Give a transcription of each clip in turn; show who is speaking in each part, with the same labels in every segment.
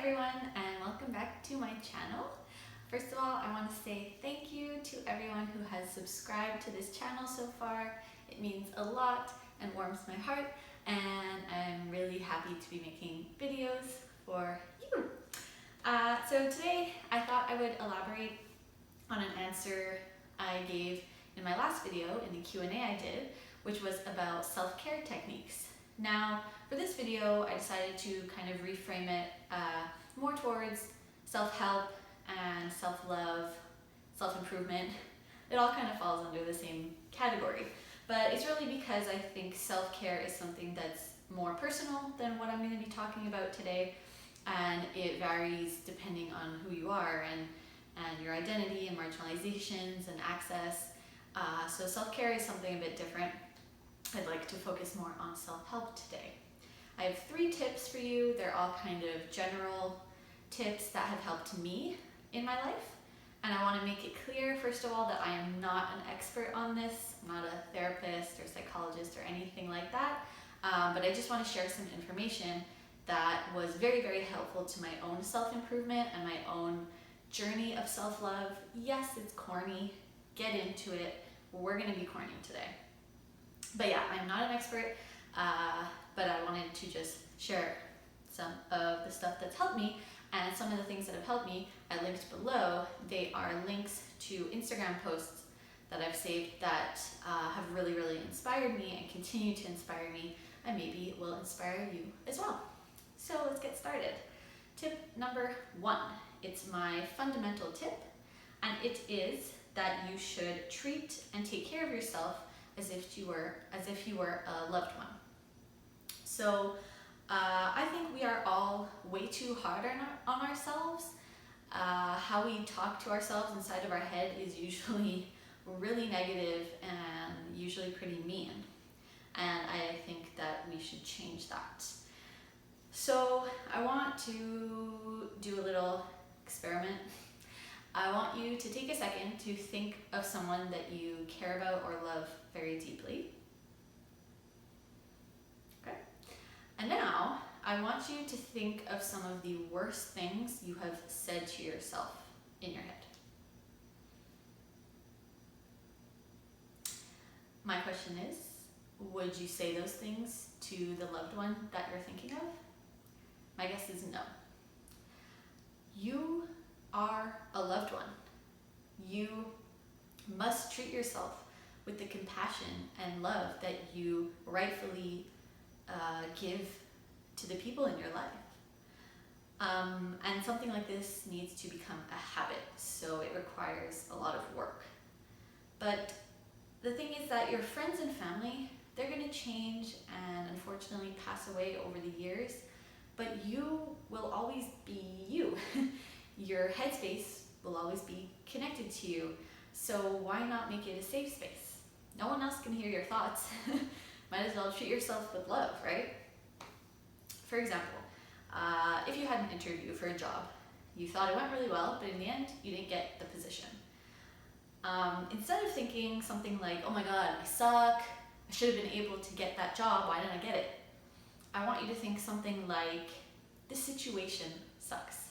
Speaker 1: everyone, and welcome back to my channel. First of all, I want to say thank you to everyone who has subscribed to this channel so far. It means a lot and warms my heart, and I'm really happy to be making videos for you. So today I thought I would elaborate on an answer I gave in my last video in the Q&A I did, which was about self-care techniques. Now, for this video, I decided to kind of reframe it more towards self-help and self-love, self-improvement. It all kind of falls under the same category, but it's really because I think self-care is something that's more personal than what I'm going to be talking about today, and it varies depending on who you are and your identity and marginalizations and access. So self-care is something a bit different. I'd like to focus more on self-help today. I have 3 tips for you. They're all kind of general tips that have helped me in my life. And I want to make it clear, first of all, that I am not an expert on this. I'm not a therapist or psychologist or anything like that. But I just want to share some information that was very, very helpful to my own self-improvement and my own journey of self-love. Yes, it's corny. Get into it. We're going to be corny today. But yeah, I'm not an expert, but I wanted to just share some of the stuff that's helped me, and some of the things that have helped me I linked below. They are links to Instagram posts that I've saved that have really, really inspired me and continue to inspire me, and maybe will inspire you as well. So let's get started. Tip number 1, it's my fundamental tip, and it is that you should treat and take care of yourself as if you were a loved one. So I think we are all way too hard on ourselves. How we talk to ourselves inside of our head is usually really negative and usually pretty mean. And I think that we should change that. So I want to do a little experiment. I want you to take a second to think of someone that you care about or love very deeply. Okay. And now I want you to think of some of the worst things you have said to yourself in your head. My question is, would you say those things to the loved one that you're thinking of? My guess is no. You are a loved one. You must treat yourself with the compassion and love that you rightfully give to the people in your life. And something like this needs to become a habit, so it requires a lot of work. But the thing is that your friends and family, they're going to change and unfortunately pass away over the years, but you will always be you. Your headspace will always be connected to you, so why not make it a safe space? No one else can hear your thoughts. Might as well treat yourself with love, right? For example, if you had an interview for a job, you thought it went really well, but in the end, you didn't get the position. Instead of thinking something like, oh my god, I suck, I should have been able to get that job, why didn't I get it? I want you to think something like, this situation sucks.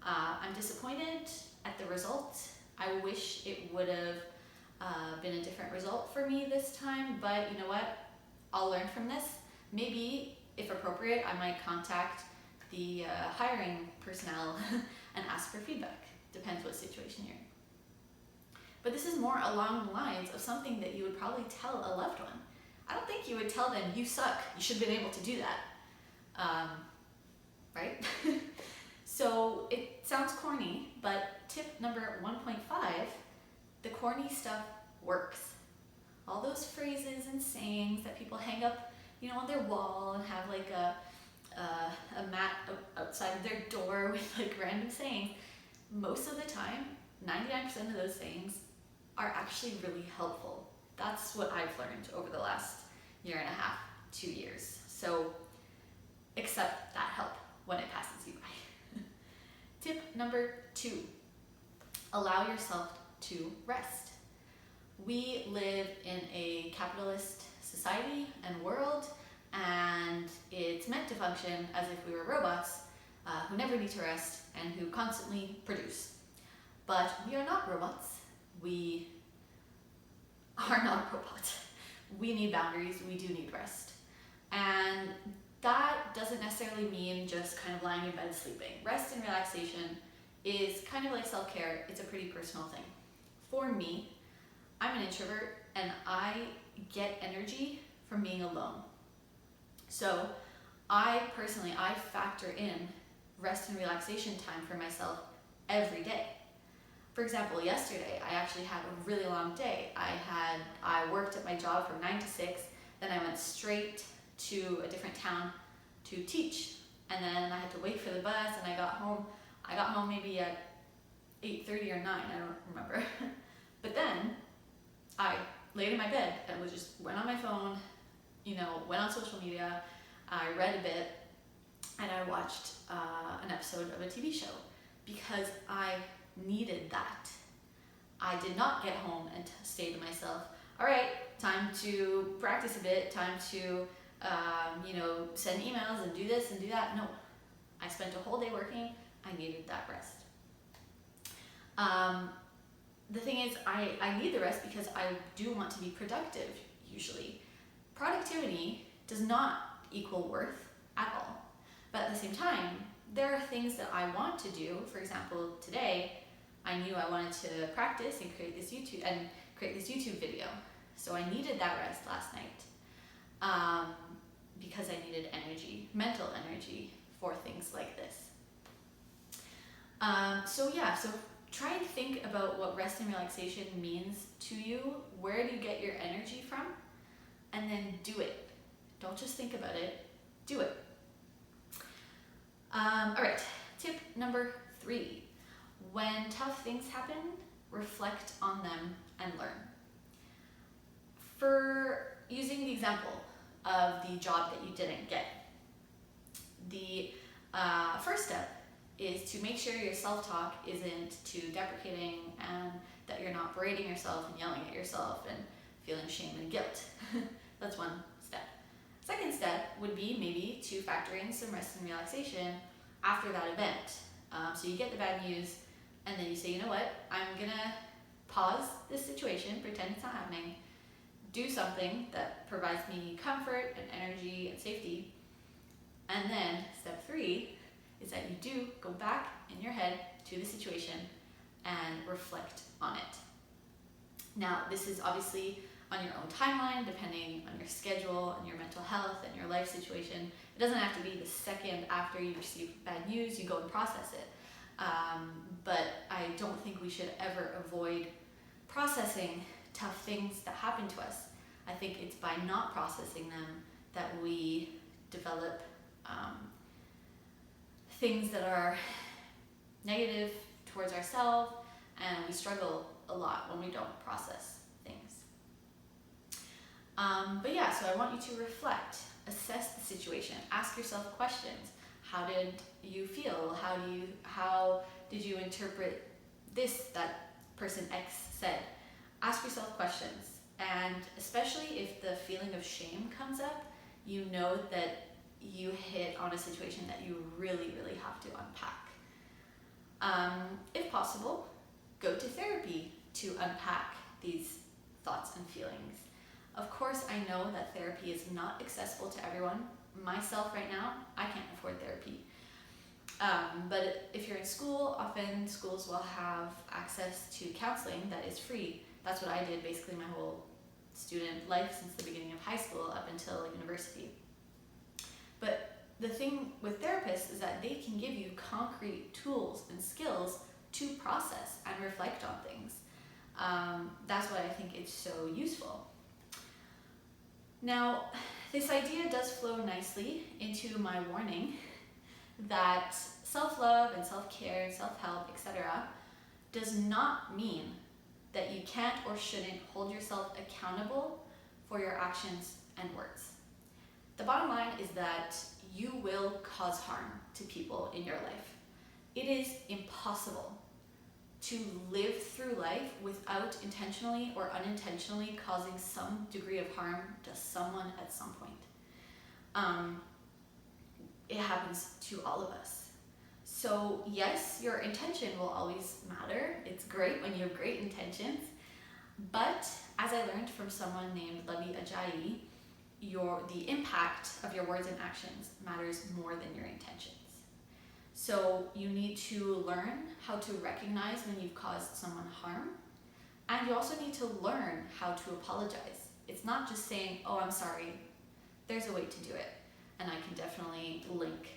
Speaker 1: I'm disappointed at the result. I wish it would have been a different result for me this time, but you know what? I'll learn from this. Maybe, if appropriate, I might contact the hiring personnel and ask for feedback. Depends what situation you're in. But this is more along the lines of something that you would probably tell a loved one. I don't think you would tell them, you suck, you should have been able to do that. Right? So it sounds corny, but tip number 1.5, the corny stuff works. All those phrases and sayings that people hang up, on their wall and have like a mat outside of their door with like random sayings, most of the time, 99% of those sayings are actually really helpful. That's what I've learned over the last 1.5 years, 2 years. So accept that help when it passes you by. Tip number 2, allow yourself to rest. We live in a capitalist society and world, and it's meant to function as if we were robots, who never need to rest, and who constantly produce. But we are not robots. We are not robots. We need boundaries, we do need rest. And that doesn't necessarily mean just kind of lying in bed sleeping. Rest and relaxation is kind of like self-care. It's a pretty personal thing. For me, I'm an introvert and I get energy from being alone. So I factor in rest and relaxation time for myself every day. For example, yesterday I actually had a really long day. I worked at my job from 9 to 6, then I went straight to a different town to teach, and then I had to wait for the bus, and I got home maybe at 8:30 or 9, I don't remember. But then I laid in my bed and went on my phone, went on social media, I read a bit, and I watched an episode of a TV show because I needed that. I did not get home and say to myself, all right, time to practice a bit, time to send emails and do this and do that. No, I spent a whole day working. I needed that rest. The thing is, I need the rest because I do want to be productive, usually. Productivity does not equal worth at all. But at the same time, there are things that I want to do. For example, today, I knew I wanted to practice and create this YouTube video. So I needed that rest last night because I needed energy, mental energy for things like this. So try and think about what rest and relaxation means to you. Where do you get your energy from? And then do it. Don't just think about it, do it. All right, tip number 3. When tough things happen, reflect on them and learn. For using the example of the job that you didn't get, the first step is to make sure your self-talk isn't too deprecating and that you're not berating yourself and yelling at yourself and feeling shame and guilt. That's one step. Second step would be maybe to factor in some rest and relaxation after that event. So you get the bad news and then you say, you know what, I'm gonna pause this situation, pretend it's not happening, do something that provides me comfort and energy and safety. And then step 3 is that you do go back in your head to the situation and reflect on it. Now, this is obviously on your own timeline, depending on your schedule and your mental health and your life situation. It doesn't have to be the second after you receive bad news, you go and process it. But I don't think we should ever avoid processing tough things that happen to us. I think it's by not processing them that we develop things that are negative towards ourselves, and we struggle a lot when we don't process things. So I want you to reflect, assess the situation, ask yourself questions. How did you feel? How did you interpret this that person X said? Ask yourself questions, and especially if the feeling of shame comes up, you know that you hit on a situation that you really, really have to unpack. If possible, go to therapy to unpack these thoughts and feelings. Of course, I know that therapy is not accessible to everyone. Myself right now, I can't afford therapy. But if you're in school, often schools will have access to counseling that is free. That's what I did basically my whole student life since the beginning of high school up until university. But the thing with therapists is that they can give you concrete tools and skills to process and reflect on things. That's why I think it's so useful. Now, this idea does flow nicely into my warning that self-love and self-care and self-help, etc., does not mean that you can't or shouldn't hold yourself accountable for your actions and words. The bottom line is that you will cause harm to people in your life. It is impossible to live through life without intentionally or unintentionally causing some degree of harm to someone at some point. It happens to all of us. So yes, your intention will always matter. It's great when you have great intentions, but as I learned from someone named Levi Ajayi, the impact of your words and actions matters more than your intentions. So you need to learn how to recognize when you've caused someone harm, and you also need to learn how to apologize. It's not just saying, oh, I'm sorry. There's a way to do it, and I can definitely link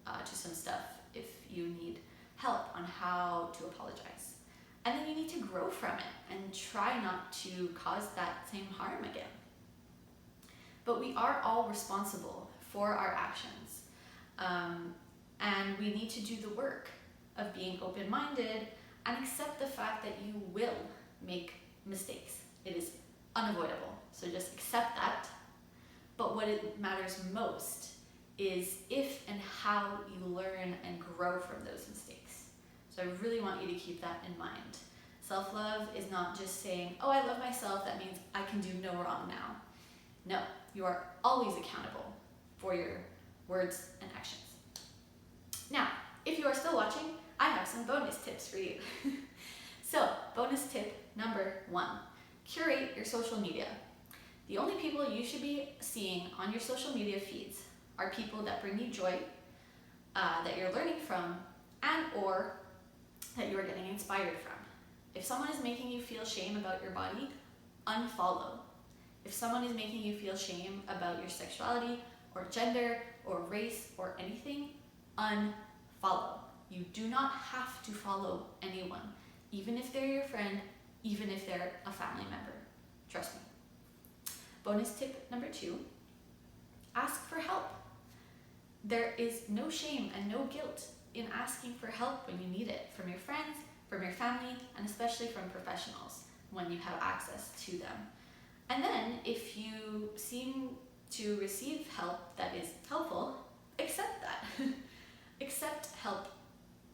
Speaker 1: to some stuff if you need help on how to apologize. And then you need to grow from it and try not to cause that same harm again. But we are all responsible for our actions. And we need to do the work of being open-minded and accept the fact that you will make mistakes. It is unavoidable. So just accept that. But what it matters most is if and how you learn and grow from those mistakes. So I really want you to keep that in mind. Self-love is not just saying, oh, I love myself, that means I can do no wrong now. No, you are always accountable for your words and actions. Now, if you are still watching, I have some bonus tips for you. So, bonus tip number 1, curate your social media. The only people you should be seeing on your social media feeds are people that bring you joy, that you're learning from, and or that you are getting inspired from. If someone is making you feel shame about your body, unfollow. If someone is making you feel shame about your sexuality or gender or race or anything, unfollow. You do not have to follow anyone, even if they're your friend, even if they're a family member. Trust me. Bonus tip number 2, ask for help. There is no shame and no guilt in asking for help when you need it from your friends, from your family, and especially from professionals when you have access to them. And then if you seem to receive help that is helpful, accept that. Accept help,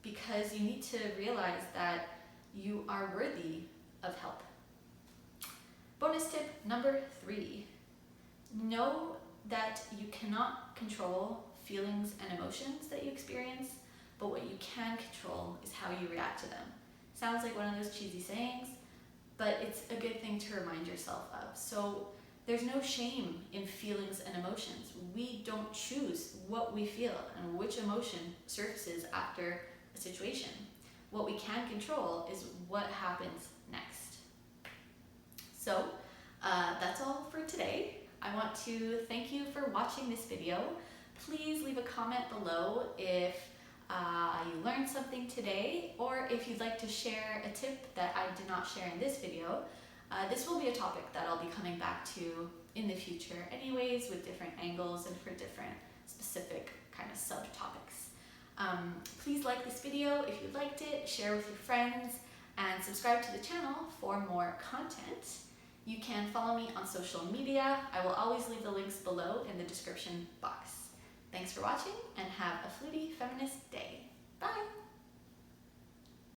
Speaker 1: because you need to realize that you are worthy of help. Bonus tip number 3, know that you cannot control feelings and emotions that you experience, but what you can control is how you react to them. Sounds like one of those cheesy sayings, but it's a good thing to remind yourself of. So there's no shame in feelings and emotions. We don't choose what we feel and which emotion surfaces after a situation. What we can control is what happens next. So that's all for today. I want to thank you for watching this video. Please leave a comment below if you learned something today, or if you'd like to share a tip that I did not share in this video. This will be a topic that I'll be coming back to in the future anyways, with different angles and for different specific kind of subtopics. Please like this video if you liked it, share with your friends, and subscribe to the channel for more content. You can follow me on social media. I will always leave the links below in the description box. Thanks for watching, and have a Flutey Feminist day. Bye!